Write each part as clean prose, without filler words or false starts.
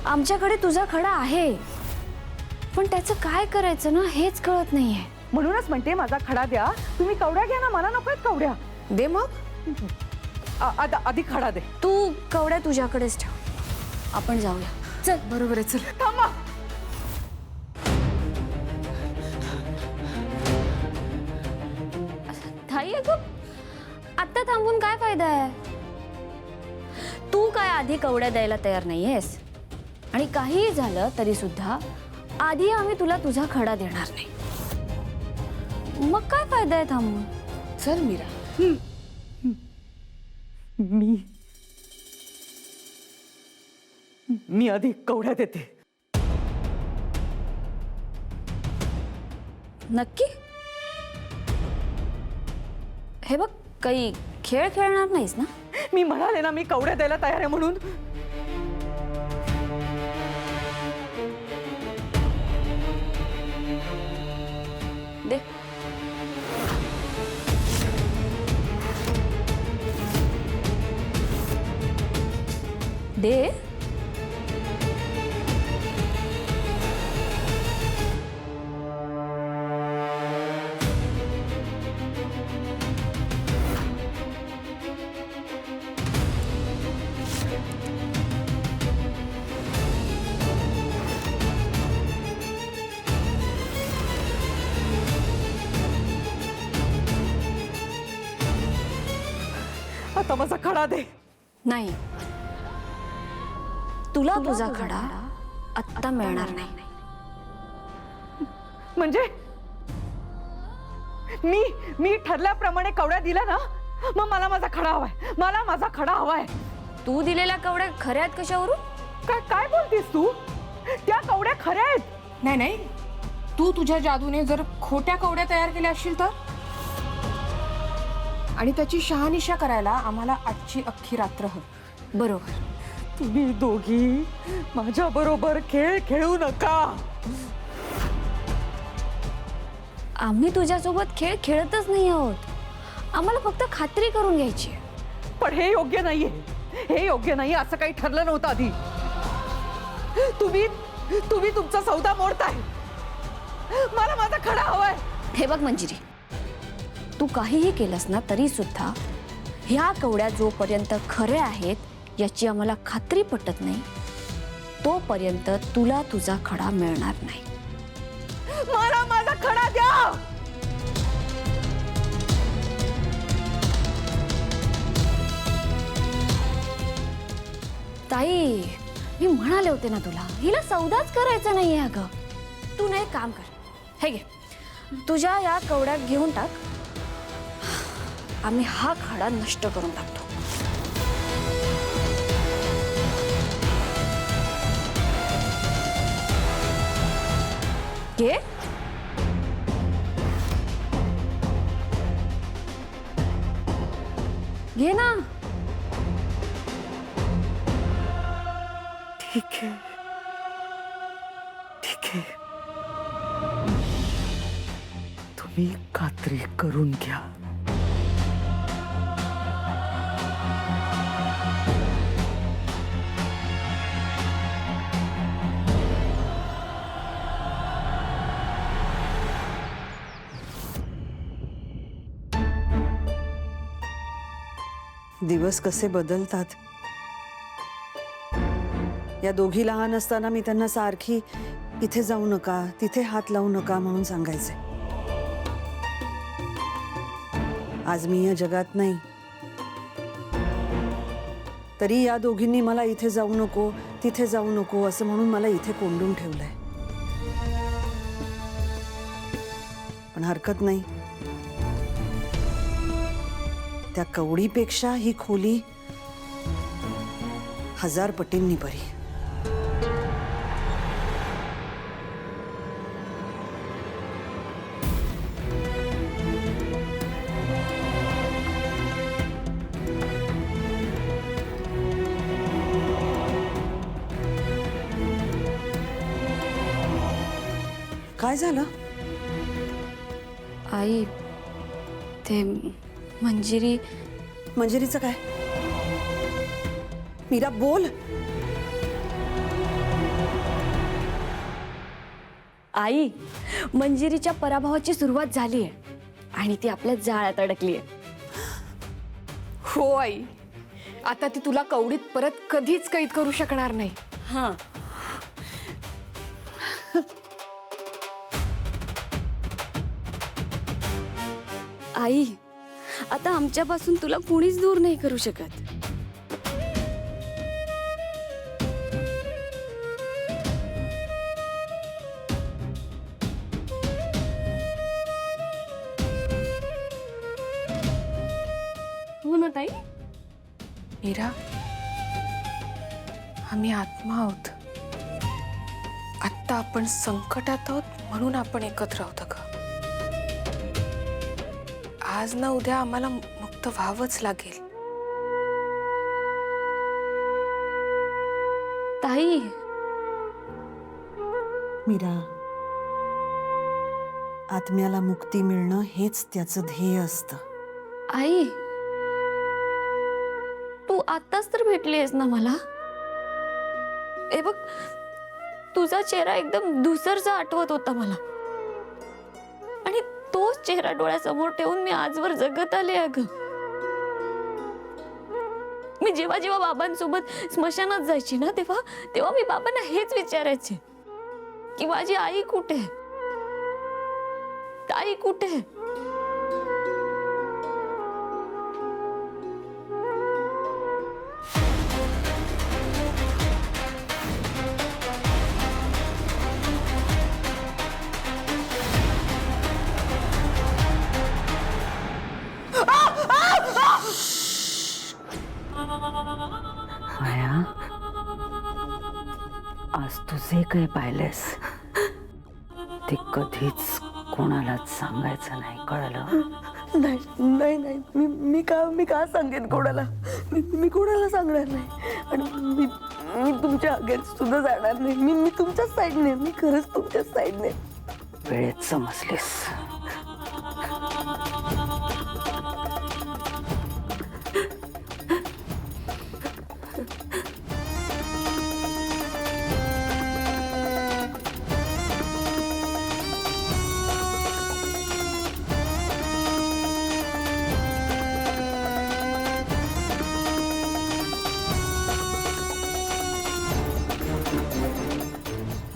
आमच्याकडे तुझा खडा आहे, पण त्याचं काय करायचं ना हेच कळत नाहीये. म्हणूनच म्हणते माझा खडा द्या. तुम्ही कवड्या घ्या ना, मला नकोत कवड्या. दे मग. आधी खडा दे. तू कवड्या तुझ्याकडेच ठेव, आपण जाऊया. चल. बरोबर आहे, चल. थांबा. ताई अगं, आत्ता थांबून काय फायदा आहे? तू काय आधी कवड्या द्यायला तयार नाहीयेस, आणि काहीही झालं तरी सुद्धा आधी आम्ही तुला तुझा खडा देणार नाही. मग काय फायदा आहे थांबून? चल मीरा. मी आधी कवड्या देते. नक्की? हे बघ, काही खेळ खेळणार नाहीस ना? मी म्हणाले ना, मी कवड्या द्यायला तयार आहे म्हणून. दे. दे. आता माझा खडा दे. नाही, तुला तुझा खडा आत्ता मिळणार नाही. म्हणजे मी ठरल्याप्रमाणे कवड्या दिल्या ना, मग मला माझा खडा हवाय. मला माझा खडा हवाय. तू दिलेल्या कवड्या खऱ्या आहेत कशावरून? काय बोलतीस तू? त्या कवड्या खऱ्या आहेत. नाही नाही, तू तुझ्या जादूने जर खोट्या कवड्या तयार केल्या असशील तर, आणि त्याची शहानिशा करायला आम्हाला आजची अख्खी रात्र हवी. बरोबर. तुम्ही दोघी माझ्या बरोबर खेळ खेळू नका. आम्ही तुझ्यासोबत खेळ खेळतच नाही आहोत. आम्हाला फक्त खात्री करून घ्यायची. पण हे योग्य नाहीये. हे योग्य नाही. असं काही ठरलं नव्हतं आधी. तुम्ही तुमचा सौदा मोडताय. मला माझा खडा हवाय. हे बघ मंजिरी, तू काहीही केलंस ना तरी सुद्धा ह्या कवड्या जोपर्यंत खऱ्या आहेत याची आम्हाला खात्री पटत नाही, तोपर्यंत तुला तुझा खडा मिळणार नाही. मला माझा खडा द्या. ताई, मी म्हणाले होते ना तुला, हिला सौदाच करायचा नाहीये. अगं, तू ना एक काम कर, हे घे, तुझ्या या कवड्या घेऊन टाक. आम्ही हा खडा नष्ट करून टाकतो. घे. घे ना. ठीक आहे. तुम्ही खात्री करून घ्या. दिवस कसे बदलतात. या दोघी लहान असताना मी त्यांना सारखी इथे जाऊ नका, तिथे हात लावू नका म्हणून सांगायचे. आज मी या जगात नाही, तरी या दोघींनी मला इथे जाऊ नको, तिथे जाऊ नको असं म्हणून मला इथे कोंडून ठेवलंय. पण हरकत नाही. त्या कवडीपेक्षा ही खोली 1000 पटींनी बरी. काय झालं? आई, ते मंजिरी. मंजिरीचं काय? मीरा बोल. आई, मंजिरीच्या पराभवाची सुरुवात झाली आहे आणि ती आपल्या जाळ्यात अडकली आहे. हो आई, आता ती तुला कवडीत परत कधीच कैद करू शकणार नाही. हा, आई, आता आमच्यापासून तुला कुणीच दूर नाही करू शकत. हो ना ताई? मीरा, आम्ही आत्मा आहोत. आत्ता आपण संकटात आहोत म्हणून आपण एकत्र आहोत का? आज ना उद्या आम्हाला मुक्त व्हावंच लागेल. ताई, मीरा, आत्म्याला मुक्ती मिळणं हेच त्याचं ध्येय असतं. आई, तू आत्ताच तर भेटली आहेस ना मला. हे बघ, तुझा चेहरा एकदम धुसरसा आठवत होता मला आणि तोच चेहरा डोळ्यासमोर ठेवून मी आजवर जगत आले. अगं, मी जेव्हा जेव्हा बाबांसोबत स्मशानात जायची ना, तेव्हा तेव्हा मी बाबांना हेच विचारायचे की माझी आई कुठे, ताई कुठे. माया, आज तू जे काही पाहिलेस ते कधीच कोणालाच सांगायचं नाही, कळलं? नाही नाही नाही, मी का सांगेन कोणाला? मी कोणाला सांगणार नाही. आणि मी तुमच्या अगेन्स्ट सुद्धा जाणार नाही. मी तुमच्याच साईडने, मी खरंच तुमच्याच साईडने. वेळेत समजलीस.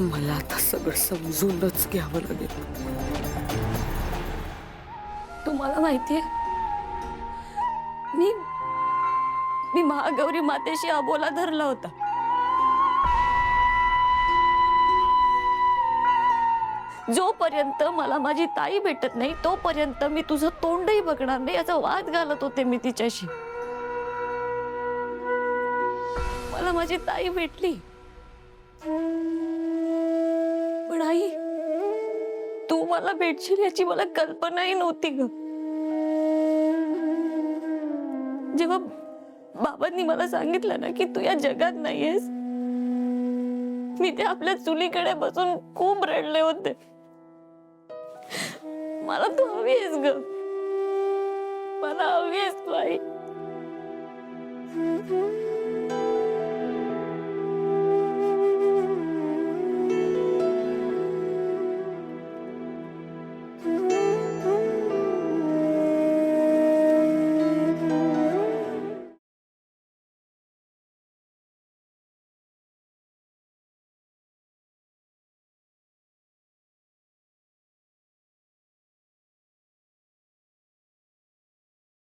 मला आता सगळं समजूनच घ्यावं लागेल. तुम्हाला माहितीये, मी मी महागौरी मातेशी अबोला धरला होता. जोपर्यंत मला माझी ताई भेटत नाही तोपर्यंत मी तुझं तोंडही बघणार नाही, याचा वाद घालत होते मी तिच्याशी. मला माझी ताई भेटली, पण आई, तू मला भेटशील याची मला कल्पनाही नव्हती ग. जेव्हा बाबांनी मला सांगितलं ना की तू या जगात नाहीयेस, मी ते आपल्या चुलीकडे बसून खूप रडले होते. मला तू हवी आहेस ग, मला हवी आहेस तू आई.